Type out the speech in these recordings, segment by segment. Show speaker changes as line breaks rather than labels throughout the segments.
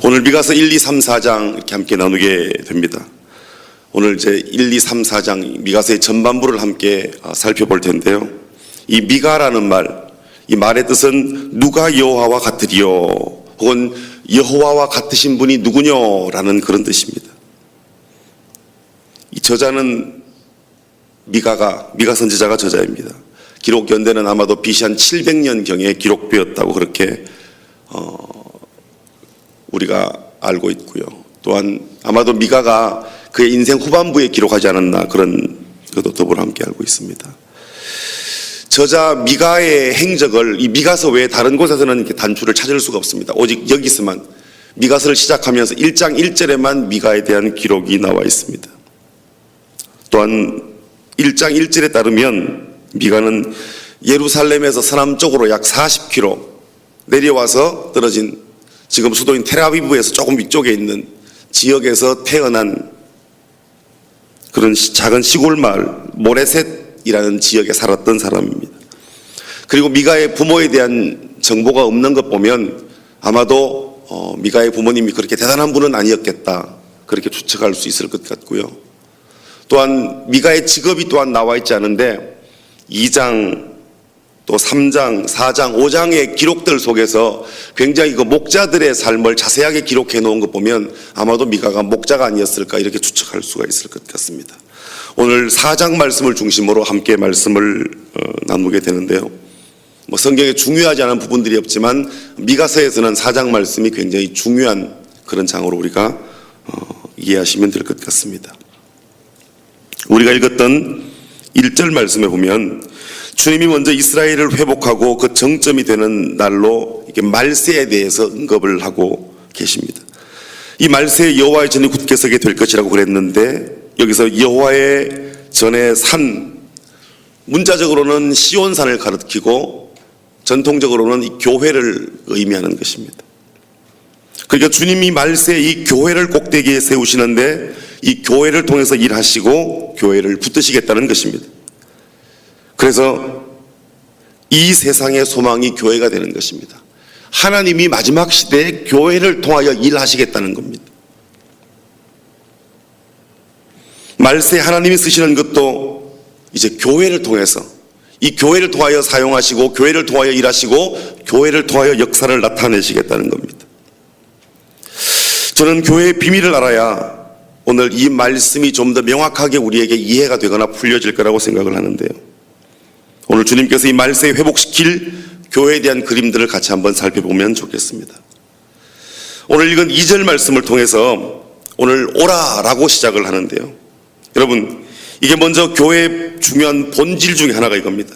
오늘 미가서 1, 2, 3, 4장 이렇게 함께 나누게 됩니다. 오늘 이제 1, 2, 3, 4장 미가서의 전반부를 함께 살펴볼 텐데요. 이 미가라는 말, 이 말의 뜻은 누가 여호와와 같으리요? 혹은 여호와와 같으신 분이 누구뇨라는 그런 뜻입니다. 이 저자는 미가 선지자가 저자입니다. 기록 연대는 아마도 BC 한 700년경에 기록되었다고 그렇게 우리가 알고 있고요. 또한 아마도 미가가 그의 인생 후반부에 기록하지 않았나 그런 것도 더불어 함께 알고 있습니다. 저자 미가의 행적을 이 미가서 외에 다른 곳에서는 이렇게 단추를 찾을 수가 없습니다. 오직 여기서만 미가서를 시작하면서 1장 1절에만 미가에 대한 기록이 나와 있습니다. 또한 1장 1절에 따르면 미가는 예루살렘에서 서남쪽으로 약 40km 내려와서 떨어진 지금 수도인 텔아비브에서 조금 위쪽에 있는 지역에서 태어난 그런 작은 시골 마을 모레셋이라는 지역에 살았던 사람입니다. 그리고 미가의 부모에 대한 정보가 없는 것 보면 아마도 미가의 부모님이 그렇게 대단한 분은 아니었겠다 그렇게 추측할 수 있을 것 같고요. 또한 미가의 직업이 또한 나와 있지 않은데 2장 또 3장, 4장, 5장의 기록들 속에서 굉장히 그 목자들의 삶을 자세하게 기록해 놓은 것 보면 아마도 미가가 목자가 아니었을까 이렇게 추측할 수가 있을 것 같습니다. 오늘 4장 말씀을 중심으로 함께 말씀을 나누게 되는데요. 성경에 중요하지 않은 부분들이 없지만 미가서에서는 4장 말씀이 굉장히 중요한 그런 장으로 우리가 이해하시면 될 것 같습니다. 우리가 읽었던 1절 말씀에 보면 주님이 먼저 이스라엘을 회복하고 그 정점이 되는 날로 이렇게 말세에 대해서 언급을 하고 계십니다. 이 말세에 여호와의 전이 굳게 서게 될 것이라고 그랬는데 여기서 여호와의 전의 산, 문자적으로는 시온산을 가리키고 전통적으로는 이 교회를 의미하는 것입니다. 그러니까 주님이 말세에 이 교회를 꼭대기에 세우시는데 이 교회를 통해서 일하시고 교회를 붙드시겠다는 것입니다. 그래서 이 세상의 소망이 교회가 되는 것입니다. 하나님이 마지막 시대에 교회를 통하여 일하시겠다는 겁니다. 말세에 하나님이 쓰시는 것도 이제 교회를 통해서 이 교회를 통하여 사용하시고 교회를 통하여 일하시고 교회를 통하여 역사를 나타내시겠다는 겁니다. 저는 교회의 비밀을 알아야 오늘 이 말씀이 좀 더 명확하게 우리에게 이해가 되거나 풀려질 거라고 생각을 하는데요. 오늘 주님께서 이 말세에 회복시킬 교회에 대한 그림들을 같이 한번 살펴보면 좋겠습니다. 오늘 읽은 2절 말씀을 통해서 오늘 오라라고 시작을 하는데요. 여러분, 이게 먼저 교회의 중요한 본질 중에 하나가 이겁니다.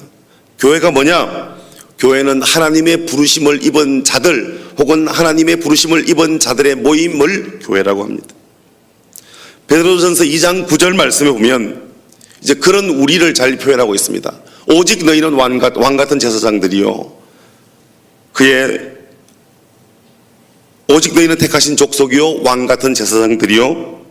교회가 뭐냐? 교회는 하나님의 부르심을 입은 자들 혹은 하나님의 부르심을 입은 자들의 모임을 교회라고 합니다. 베드로전서 2장 9절 말씀에 보면 이제 그런 우리를 잘 표현하고 있습니다. 오직 너희는 왕 같은 제사장들이요. 오직 너희는 택하신 족속이요. 왕 같은 제사장들이요.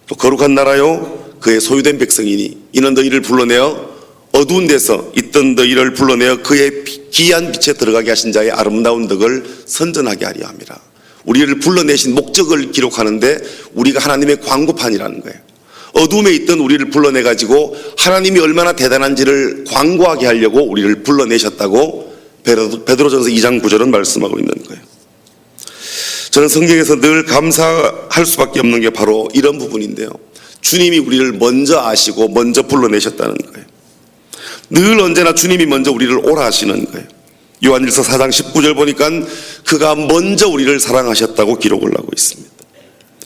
또 거룩한 나라요. 그의 소유된 백성이니 이는 너희를 불러내어 어두운 데서 있던 너희를 불러내어 그의 기이한 빛에 들어가게 하신 자의 아름다운 덕을 선전하게 하려 함이라. 우리를 불러내신 목적을 기록하는데 우리가 하나님의 광고판이라는 거예요. 어둠에 있던 우리를 불러내가지고 하나님이 얼마나 대단한지를 광고하게 하려고 우리를 불러내셨다고 베드로전서 2장 9절은 말씀하고 있는 거예요. 저는 성경에서 늘 감사할 수밖에 없는 게 바로 이런 부분인데요. 주님이 우리를 먼저 아시고 먼저 불러내셨다는 거예요. 늘 언제나 주님이 먼저 우리를 오라 하시는 거예요. 요한일서 4장 19절 보니까 그가 먼저 우리를 사랑하셨다고 기록을 하고 있습니다.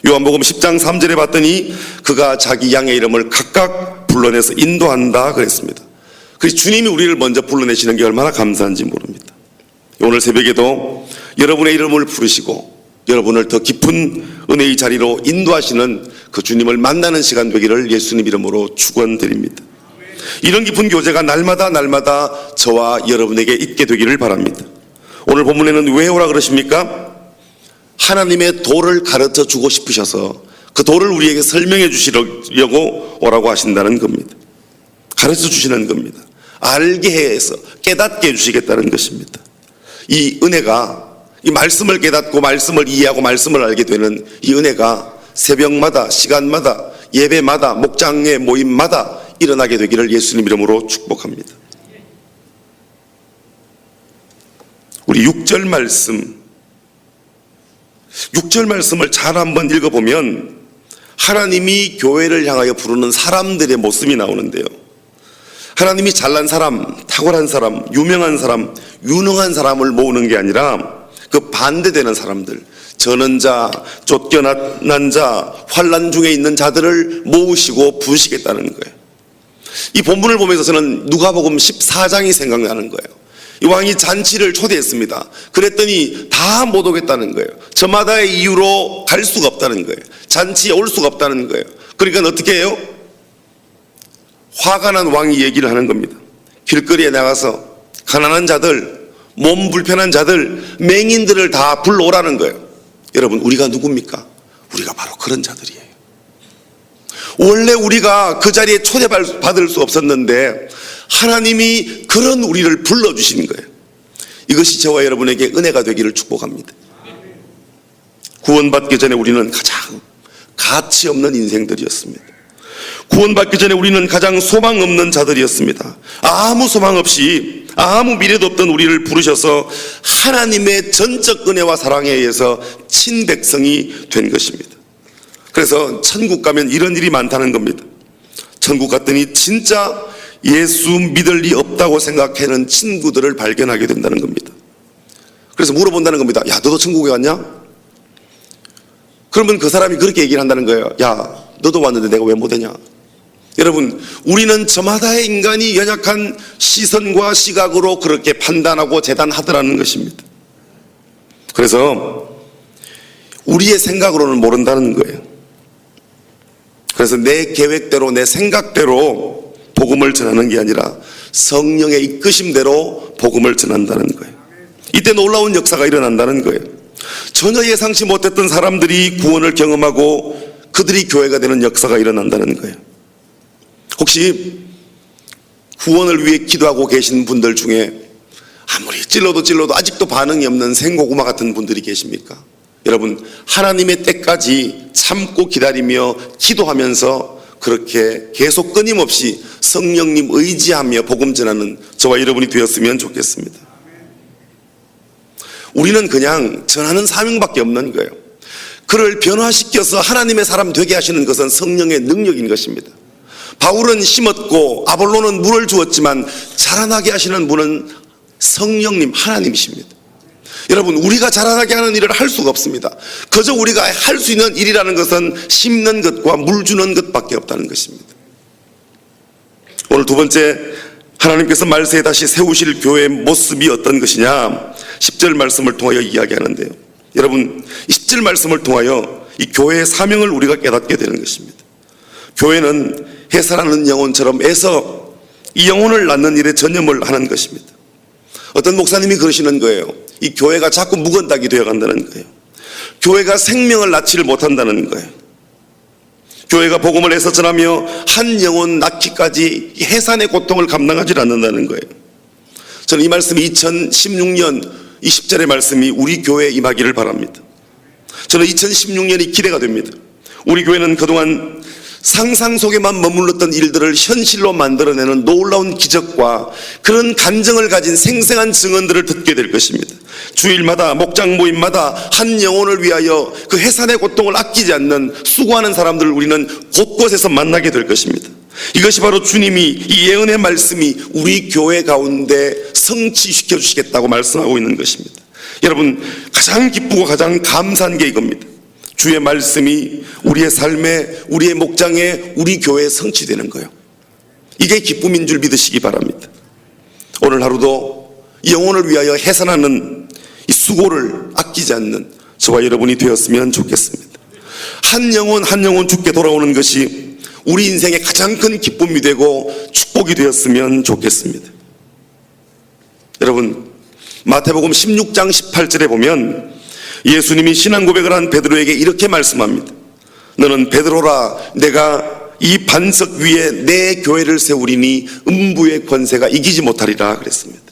요한복음 10장 3절에 봤더니 그가 자기 양의 이름을 각각 불러내서 인도한다 그랬습니다. 그래서 주님이 우리를 먼저 불러내시는 게 얼마나 감사한지 모릅니다. 오늘 새벽에도 여러분의 이름을 부르시고 여러분을 더 깊은 은혜의 자리로 인도하시는 그 주님을 만나는 시간 되기를 예수님 이름으로 축원드립니다. 이런 깊은 교제가 날마다 저와 여러분에게 있게 되기를 바랍니다. 오늘 본문에는 왜 오라 그러십니까? 하나님의 도를 가르쳐 주고 싶으셔서 그 도를 우리에게 설명해 주시려고 오라고 하신다는 겁니다. 가르쳐 주시는 겁니다. 알게 해서 깨닫게 해주시겠다는 것입니다. 이 은혜가 이 말씀을 깨닫고 말씀을 이해하고 말씀을 알게 되는 이 은혜가 새벽마다, 시간마다, 예배마다, 목장의 모임마다 일어나게 되기를 예수님 이름으로 축복합니다. 우리 6절 말씀을 잘 한번 읽어보면 하나님이 교회를 향하여 부르는 사람들의 모습이 나오는데요. 하나님이 잘난 사람, 탁월한 사람, 유명한 사람, 유능한 사람을 모으는 게 아니라 그 반대되는 사람들, 저는 자, 쫓겨난 자, 환난 중에 있는 자들을 모으시고 부으시겠다는 거예요. 이 본문을 보면서 저는 누가복음 14장이 생각나는 거예요. 이 왕이 잔치를 초대했습니다. 그랬더니 다 못 오겠다는 거예요. 저마다의 이유로 갈 수가 없다는 거예요. 잔치에 올 수가 없다는 거예요. 그러니까 어떻게 해요? 화가 난 왕이 얘기를 하는 겁니다. 길거리에 나가서 가난한 자들, 몸 불편한 자들, 맹인들을 다 불러오라는 거예요. 여러분, 우리가 누굽니까? 우리가 바로 그런 자들이에요. 원래 우리가 그 자리에 초대받을 수 없었는데 하나님이 그런 우리를 불러주신 거예요. 이것이 저와 여러분에게 은혜가 되기를 축복합니다. 구원받기 전에 우리는 가장 가치 없는 인생들이었습니다. 구원받기 전에 우리는 가장 소망 없는 자들이었습니다. 아무 소망 없이 아무 미래도 없던 우리를 부르셔서 하나님의 전적 은혜와 사랑에 의해서 친백성이 된 것입니다. 그래서 천국 가면 이런 일이 많다는 겁니다. 천국 갔더니 진짜 예수 믿을 리 없다고 생각하는 친구들을 발견하게 된다는 겁니다. 그래서 물어본다는 겁니다. 야, 너도 천국에 왔냐? 그러면 그 사람이 그렇게 얘기를 한다는 거예요. 야, 너도 왔는데 내가 왜 못 오냐? 여러분, 우리는 저마다의 인간이 연약한 시선과 시각으로 그렇게 판단하고 재단하더라는 것입니다. 그래서 우리의 생각으로는 모른다는 거예요. 그래서 내 계획대로, 내 생각대로 복음을 전하는 게 아니라 성령의 이끄심대로 복음을 전한다는 거예요. 이때 놀라운 역사가 일어난다는 거예요. 전혀 예상치 못했던 사람들이 구원을 경험하고 그들이 교회가 되는 역사가 일어난다는 거예요. 혹시 구원을 위해 기도하고 계신 분들 중에 아무리 찔러도 아직도 반응이 없는 생고구마 같은 분들이 계십니까? 여러분, 하나님의 때까지 참고 기다리며 기도하면서 그렇게 계속 끊임없이 성령님 의지하며 복음 전하는 저와 여러분이 되었으면 좋겠습니다. 우리는 그냥 전하는 사명밖에 없는 거예요. 그를 변화시켜서 하나님의 사람 되게 하시는 것은 성령의 능력인 것입니다. 바울은 심었고 아볼로는 물을 주었지만 자라나게 하시는 분은 성령님 하나님이십니다. 여러분, 우리가 자라나게 하는 일을 할 수가 없습니다. 그저 우리가 할 수 있는 일이라는 것은 심는 것과 물 주는 것밖에 없다는 것입니다. 오늘 두 번째, 하나님께서 말세에 다시 세우실 교회의 모습이 어떤 것이냐, 10절 말씀을 통하여 이야기하는데요. 여러분, 이 10절 말씀을 통하여 이 교회의 사명을 우리가 깨닫게 되는 것입니다. 교회는 해산하는 영혼처럼 애써 이 영혼을 낳는 일에 전념을 하는 것입니다. 어떤 목사님이 그러시는 거예요. 이 교회가 자꾸 묵은닭이 되어간다는 거예요. 교회가 생명을 낳지를 못한다는 거예요. 교회가 복음을 해서 전하며 한 영혼 낳기까지 해산의 고통을 감당하지 않는다는 거예요. 저는 이 말씀이 2016년 20절의 말씀이 우리 교회에 임하기를 바랍니다. 저는 2016년이 기대가 됩니다. 우리 교회는 그동안 상상 속에만 머물렀던 일들을 현실로 만들어내는 놀라운 기적과 그런 간증을 가진 생생한 증언들을 듣게 될 것입니다. 주일마다 목장 모임마다 한 영혼을 위하여 그 해산의 고통을 아끼지 않는 수고하는 사람들을 우리는 곳곳에서 만나게 될 것입니다. 이것이 바로 주님이 이 예언의 말씀이 우리 교회 가운데 성취시켜 주시겠다고 말씀하고 있는 것입니다. 여러분, 가장 기쁘고 가장 감사한 게 이겁니다. 주의 말씀이 우리의 삶에, 우리의 목장에, 우리 교회에 성취되는 거예요. 이게 기쁨인 줄 믿으시기 바랍니다. 오늘 하루도 영혼을 위하여 해산하는 이 수고를 아끼지 않는 저와 여러분이 되었으면 좋겠습니다. 한 영혼 죽게 돌아오는 것이 우리 인생의 가장 큰 기쁨이 되고 축복이 되었으면 좋겠습니다. 여러분, 마태복음 16장 18절에 보면 예수님이 신앙 고백을 한 베드로에게 이렇게 말씀합니다. 너는 베드로라, 내가 이 반석 위에 내 교회를 세우리니 음부의 권세가 이기지 못하리라 그랬습니다.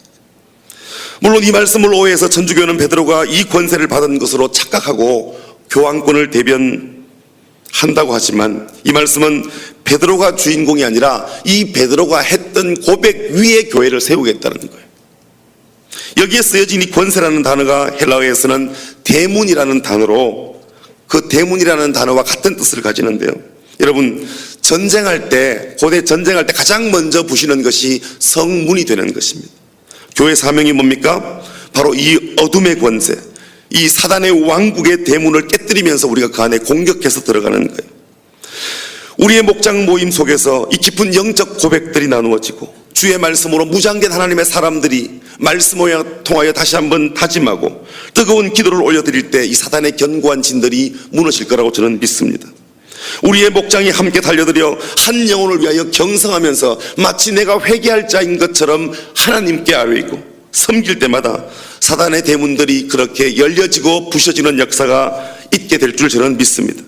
물론 이 말씀을 오해해서 천주교는 베드로가 이 권세를 받은 것으로 착각하고 교황권을 대변한다고 하지만, 이 말씀은 베드로가 주인공이 아니라 이 베드로가 했던 고백 위에 교회를 세우겠다는 거예요. 여기에 쓰여진 이 권세라는 단어가 헬라어에서는 대문이라는 단어로, 그 대문이라는 단어와 같은 뜻을 가지는데요. 여러분, 전쟁할 때, 고대 전쟁할 때 가장 먼저 부시는 것이 성문이 되는 것입니다. 교회 사명이 뭡니까? 바로 이 어둠의 권세, 이 사단의 왕국의 대문을 깨뜨리면서 우리가 그 안에 공격해서 들어가는 거예요. 우리의 목장 모임 속에서 이 깊은 영적 고백들이 나누어지고, 주의 말씀으로 무장된 하나님의 사람들이 말씀을 통하여 다시 한번 다짐하고 뜨거운 기도를 올려드릴 때 이 사단의 견고한 진들이 무너질 거라고 저는 믿습니다. 우리의 목장이 함께 달려들여 한 영혼을 위하여 경성하면서 마치 내가 회개할 자인 것처럼 하나님께 아뢰고 섬길 때마다 사단의 대문들이 그렇게 열려지고 부셔지는 역사가 있게 될 줄 저는 믿습니다.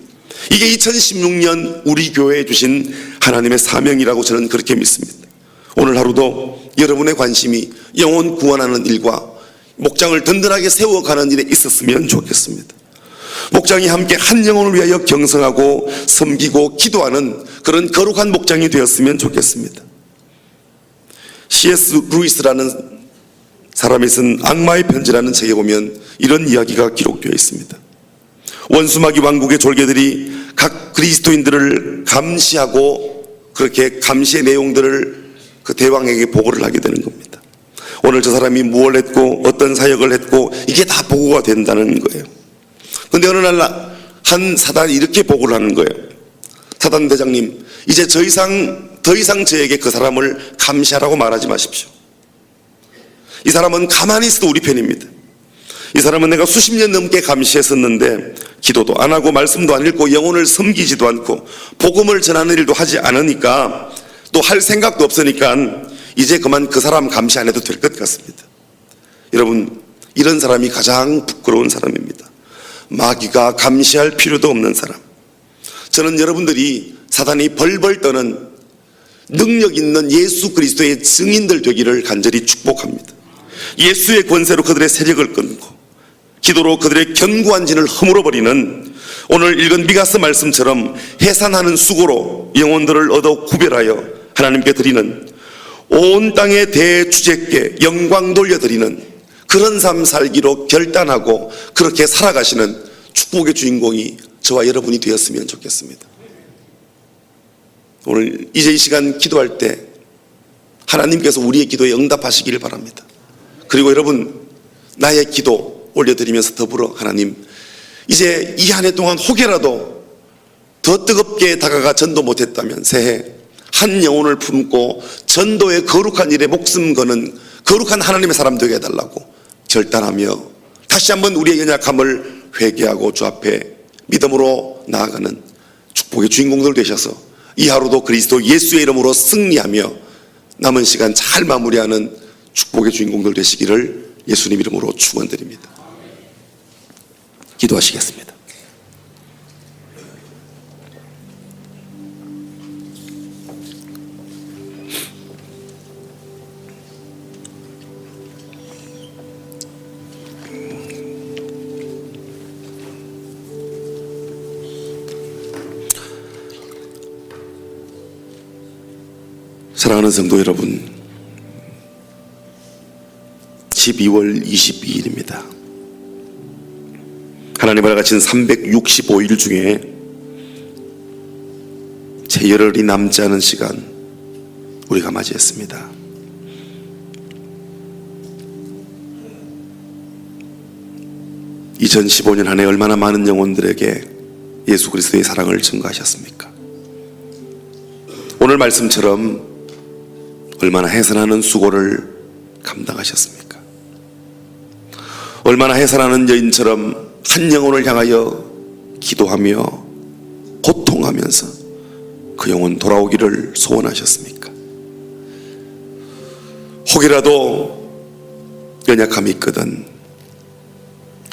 이게 2016년 우리 교회에 주신 하나님의 사명이라고 저는 그렇게 믿습니다. 오늘 하루도 여러분의 관심이 영혼 구원하는 일과 목장을 든든하게 세워가는 일에 있었으면 좋겠습니다. 목장이 함께 한 영혼을 위하여 경성하고 섬기고 기도하는 그런 거룩한 목장이 되었으면 좋겠습니다. C.S. 루이스라는 사람이 쓴 악마의 편지라는 책에 보면 이런 이야기가 기록되어 있습니다. 원수마귀 왕국의 졸개들이 각 그리스도인들을 감시하고 그렇게 감시의 내용들을 그 대왕에게 보고를 하게 되는 겁니다. 오늘 저 사람이 무엇을 했고 어떤 사역을 했고 이게 다 보고가 된다는 거예요. 그런데 어느 날 한 사단이 이렇게 보고를 하는 거예요. 사단 대장님, 이제 더 이상 저에게 그 사람을 감시하라고 말하지 마십시오. 이 사람은 가만히 있어도 우리 편입니다. 이 사람은 내가 수십 년 넘게 감시했었는데 기도도 안 하고 말씀도 안 읽고 영혼을 섬기지도 않고 복음을 전하는 일도 하지 않으니까, 또 할 생각도 없으니까 이제 그만 그 사람 감시 안 해도 될 것 같습니다. 여러분, 이런 사람이 가장 부끄러운 사람입니다. 마귀가 감시할 필요도 없는 사람. 저는 여러분들이 사단이 벌벌 떠는 능력 있는 예수 그리스도의 증인들 되기를 간절히 축복합니다. 예수의 권세로 그들의 세력을 끊고 기도로 그들의 견고한 진을 허물어버리는, 오늘 읽은 미가서 말씀처럼 해산하는 수고로 영혼들을 얻어 구별하여 하나님께 드리는, 온 땅의 대주제께 영광 돌려드리는 그런 삶 살기로 결단하고 그렇게 살아가시는 축복의 주인공이 저와 여러분이 되었으면 좋겠습니다. 오늘 이제 이 시간 기도할 때 하나님께서 우리의 기도에 응답하시기를 바랍니다. 그리고 여러분, 나의 기도 올려드리면서 더불어 하나님, 이제 이 한 해 동안 혹여라도 더 뜨겁게 다가가 전도 못했다면 새해 한 영혼을 품고 전도의 거룩한 일에 목숨 거는 거룩한 하나님의 사람 되게 해달라고 결단하며 다시 한번 우리의 연약함을 회개하고 주 앞에 믿음으로 나아가는 축복의 주인공들 되셔서 이 하루도 그리스도 예수의 이름으로 승리하며 남은 시간 잘 마무리하는 축복의 주인공들 되시기를 예수님 이름으로 축원드립니다. 기도하시겠습니다. 사랑하는 성도 여러분, 12월 22일입니다. 하나님 아래 갇힌 365일 중에 제 열흘이 남지 않은 시간 우리가 맞이했습니다. (2015년) 한 해 얼마나 많은 영혼들에게 예수 그리스도의 사랑을 증거하셨습니까? 오늘 말씀처럼 얼마나 해산하는 수고를 감당하셨습니까? 얼마나 해산하는 여인처럼 한 영혼을 향하여 기도하며 고통하면서 그 영혼 돌아오기를 소원하셨습니까? 혹이라도 연약함이 있거든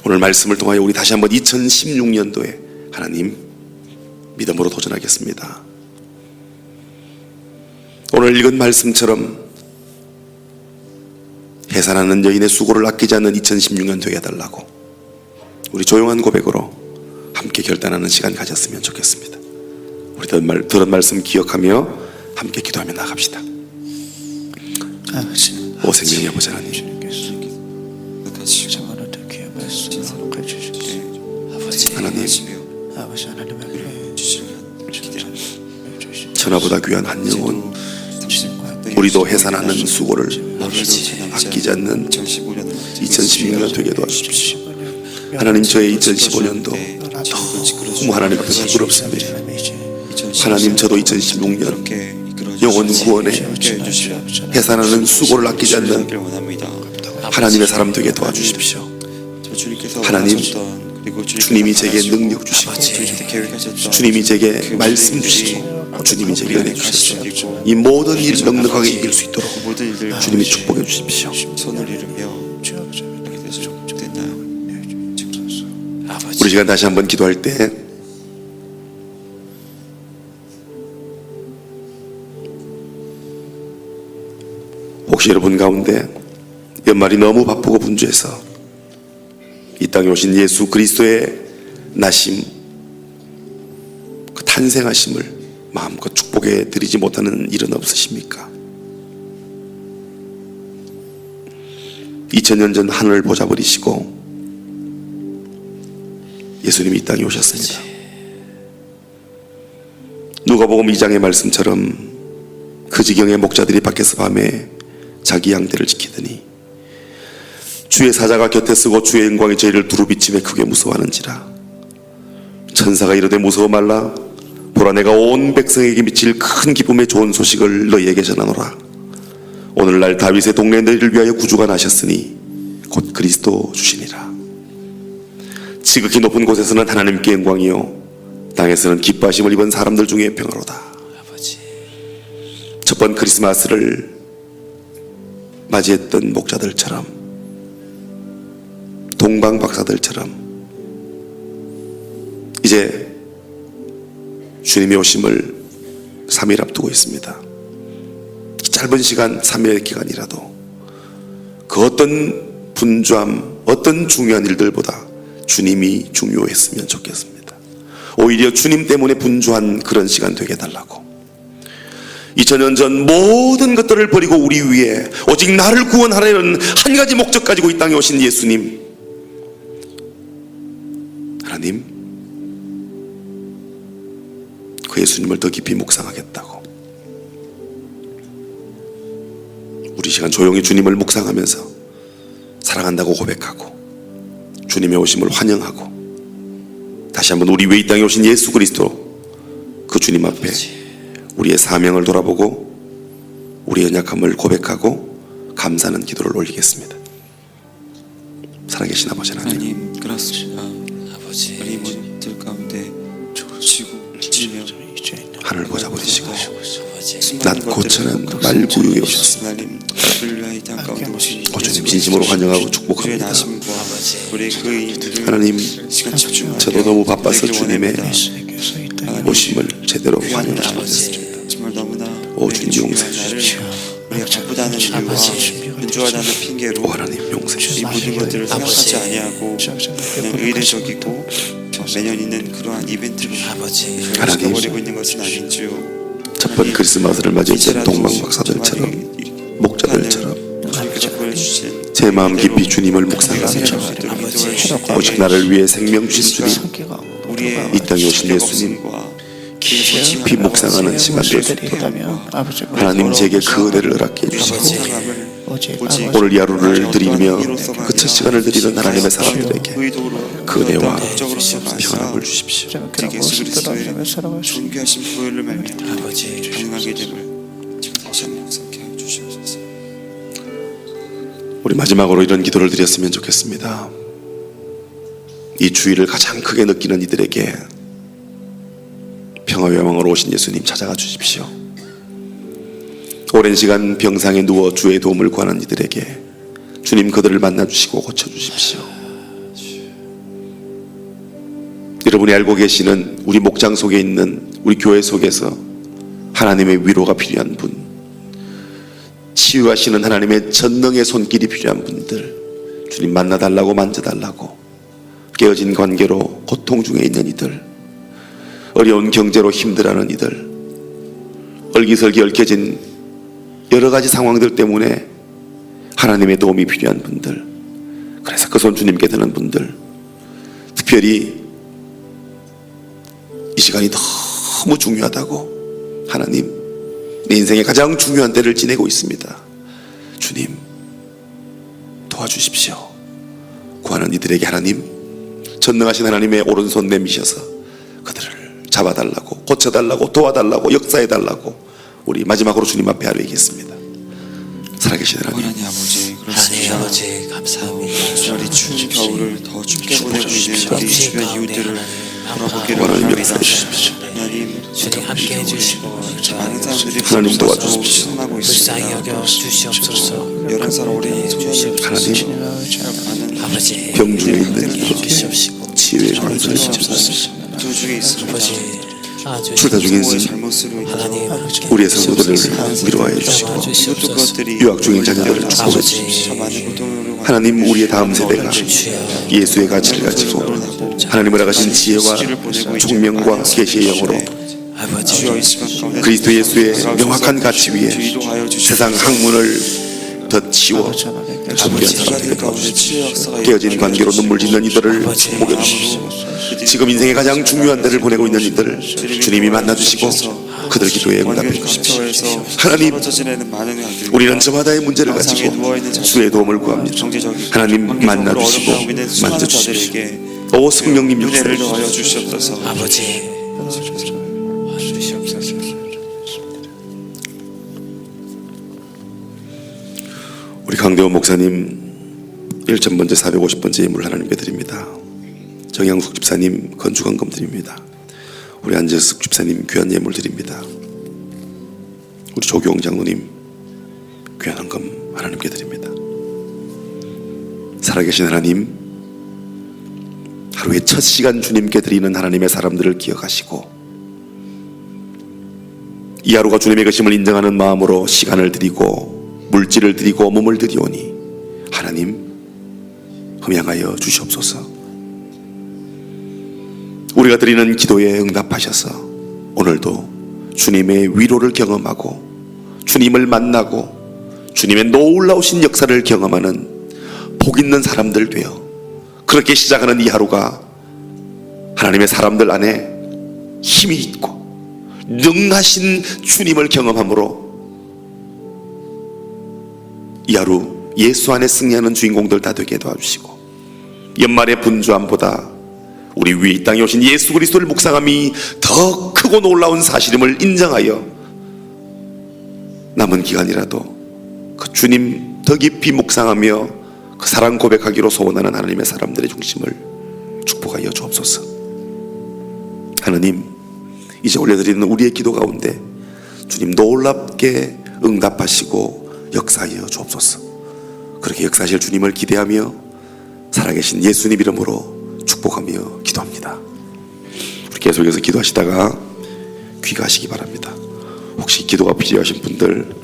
오늘 말씀을 통하여 우리 다시 한번 2016년도에 하나님 믿음으로 도전하겠습니다. 오늘 읽은 말씀처럼 해산하는 여인의 수고를 아끼지 않는 2016년 되게 해달라고 우리 조용한 고백으로 함께 결단하는 시간 가졌으면 좋겠습니다. 우리 들은 말씀 기억하며 함께 기도하며 나갑시다. 오 생명의 아버지 하나님, 하나님, 천하보다 귀한 한 영혼, 우리도 해산하는 수고를 아끼지 않는 2016년 되게 도와주십시오. 하나님, 저의 2015년도 너무 하나님 앞에서 부끄럽습니다. 하나님, 저도 2016년 영혼 구원에 해산하는 수고를 아끼지 않는 하나님의 사람 되게 도와주십시오. 하나님, 주님이 제게 능력 주시고 주님이 제게 말씀 주시고 주님이 제게 은혜 주셨어요. 이 모든 일을 넉넉하게 이길 수 있도록 주님이 축복해 주십시오. 우리 시간 다시 한번 기도할 때 혹시 여러분 가운데 연말이 너무 바쁘고 분주해서 이 땅에 오신 예수 그리스도의 나심, 그 탄생하심을 마음껏 축복해 드리지 못하는 일은 없으십니까? 2000년 전 하늘을 보자 버리시고 예수님이 이 땅에 오셨습니다. 누가복음 2장의 말씀처럼 그 지경의 목자들이 밖에서 밤에 자기 양떼를 지키더니 주의 사자가 곁에 서고 주의 영광이 저희를 두루비치며 크게 무서워하는지라. 천사가 이르되 무서워 말라. 보라, 내가 온 백성에게 미칠 큰 기쁨의 좋은 소식을 너희에게 전하노라. 오늘날 다윗의 동네 너희를 위하여 구주가 나셨으니 곧 그리스도 주시니라. 지극히 높은 곳에서는 하나님께 영광이요 땅에서는 기뻐하심을 입은 사람들 중에 평화로다. 첫번 크리스마스를 맞이했던 목자들처럼, 동방 박사들처럼 이제 주님의 오심을 3일 앞두고 있습니다. 짧은 시간, 3일의 기간이라도 그 어떤 분주함, 어떤 중요한 일들보다 주님이 중요했으면 좋겠습니다. 오히려 주님 때문에 분주한 그런 시간 되게 해달라고. 2000년 전 모든 것들을 버리고 우리 위에 오직 나를 구원하려는 한 가지 목적 가지고 이 땅에 오신 예수님, 하나님, 그 예수님을 더 깊이 묵상하겠다고 우리 시간 조용히 주님을 묵상하면서 사랑한다고 고백하고 주님의 오심을 환영하고 다시 한번 우리 위에 이 땅에 오신 예수 그리스도 그 주님 앞에 우리의 사명을 돌아보고 우리의 연약함을 고백하고 감사하는 기도를 올리겠습니다. 살아계신 아버지 하나님,
그렇습니다. 아버지, 우리 모두들 가운데 지고 지며
하늘 보자 버리시고 낮 고천한 말구유에 오셨습니다. 오 주님, 진심으로 환영하고 축복합니다. 하나님, 저도 너무 바빠서 주님의 오심을 제대로 환영하지 못했습니다. 오 주님, 용서해 주십시오.
우리가 바쁘다는 이유와 분주하다는 핑계로
오 하나님, 용서해
이 모든
주십시오.
것들을 생각하지 아니하고 그냥 의례적이고 매년 있는 그러한 이벤트로
하나님,
버리고 있는 것은 아닌지요.
첫번 크리스마스를 맞이했던 동방박사들처럼 목자들처럼 제 마음 깊이 주님을 묵상하며 오직 나를 위해 생명 주신 주님, 이 땅에 오신 예수님 깊이 묵상하는 시간 될 수 있도록 하나님 제게 그 은혜를 허락해 주시고 오늘 이 하루를 드리며 그 첫 시간을 드리는 하나님의 사람들에게 그 은혜와 평안을 주십시오.
예수 그리스도의 존귀하신 보혈을 말미암아 가능하게 됨을 다시 한번 생각해 주시옵소서.
우리 마지막으로 이런 기도를 드렸으면 좋겠습니다. 이 주일을 가장 크게 느끼는 이들에게 평화의 왕으로 오신 예수님 찾아가 주십시오. 오랜 시간 병상에 누워 주의 도움을 구하는 이들에게 주님 그들을 만나주시고 고쳐주십시오. 여러분이 알고 계시는 우리 목장 속에 있는 우리 교회 속에서 하나님의 위로가 필요한 분, 치유하시는 하나님의 전능의 손길이 필요한 분들, 주님 만나달라고, 만져달라고, 깨어진 관계로 고통 중에 있는 이들, 어려운 경제로 힘들어하는 이들, 얼기설기 얽혀진 여러 가지 상황들 때문에 하나님의 도움이 필요한 분들, 그래서 그 손 주님께 드는 분들, 특별히 이 시간이 너무 중요하다고, 하나님 내 인생의 가장 중요한 때를 지내고 있습니다, 주님 도와주십시오 구하는 이들에게 하나님 전능하신 하나님의 오른손 내미셔서 그들을 잡아달라고, 고쳐달라고, 도와달라고, 역사해달라고 우리 마지막으로 주님 앞에 아뢰겠습니다. 살아계신 하나님,
하나님 아버지,
하나님
그렇습니다.
아버지 감사합니다.
주님 추운 겨울을 더 춥게 보내고 있는 우리 주변 이웃들을 돌아보기를
하나님
원합니다.
역사해 주십시오.
하나님
주님 함께 해주시고
많은 사람들이
하나님 도와주십시오.
신나고
불쌍히
있습니다.
여겨 주시옵소서.
11살 어린 소년을
하나님
아버지
병 중에 있는 이들
주시옵시고
치유의 병을 주시옵소서.
두 중에 있습니다.
아버지
출타 중에
부모의
있는
잘못으로
하나님
우리의 성도들을 위로하여 주시고,
이것도 그것들이
유학 중인 자녀들을 축복해 주십시오.
저 많은 고통으로
하나님 우리의 다음 세대가 예수의 가치를 가지고 하나님을 알아가신 지혜와 총명과 계시의 영으로
주여 이 시간 가운데
그리스도 예수의 명확한 가치 위에
주의도하여 주시옵소서.
세상 학문을 더 치워 함께한
자들
사람들
가운데
가운데
치유 역사가
깨어진 관계로 눈물 짓는 이들을 축복해 주십시오. 지금 인생의 가장 중요한 때를 보내고 있는 이들을 주님이 만나주시고 그들 기도에 응답해 주십시오. 하나님, 우리는 저마다의 문제를 가지고 주의 도움을 구합니다. 하나님 만나주시고 만져주십시오. 오 성령님
은혜를
역사해
더하여
주십시오.
주시옵소서.
아버지 주시옵소서.
우리 강대원 목사님 1,000번째 450번째 예물 하나님께 드립니다. 정양숙 집사님 건축헌금 드립니다. 우리 안재숙 집사님 귀한 예물 드립니다. 우리 조경 장로님 귀한 헌금 하나님께 드립니다. 살아계신 하나님, 하루의 첫 시간 주님께 드리는 하나님의 사람들을 기억하시고 이 하루가 주님의 것임을 인정하는 마음으로 시간을 드리고 물질을 드리고 몸을 드리오니 하나님 흠양하여 주시옵소서. 우리가 드리는 기도에 응답하셔서 오늘도 주님의 위로를 경험하고 주님을 만나고 주님의 놀라우신 역사를 경험하는 복 있는 사람들 되어 그렇게 시작하는 이 하루가 하나님의 사람들 안에 힘이 있고 능하신 주님을 경험함으로 이 하루 예수 안에 승리하는 주인공들 다 되게 도와주시고 연말의 분주함보다 우리 위에 이 땅에 오신 예수 그리스도를 묵상함이 더 크고 놀라운 사실임을 인정하여 남은 기간이라도 그 주님 더 깊이 묵상하며 그 사랑 고백하기로 소원하는 하나님의 사람들의 중심을 축복하여 주옵소서. 하나님, 이제 올려드리는 우리의 기도 가운데 주님 놀랍게 응답하시고 역사하여 주옵소서. 그렇게 역사하실 주님을 기대하며 살아계신 예수님 이름으로 축복하며 기도합니다. 우리 계속해서 기도하시다가 귀가하시기 바랍니다. 혹시 기도가 필요하신 분들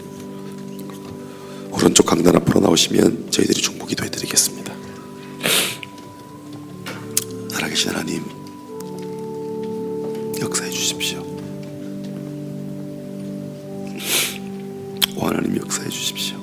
오른쪽 강단 앞으로 나오시면 저희들이 중보 기도해 드리겠습니다. 살아계신 하나님 역사해 주십시오. 오 하나님 역사해 주십시오.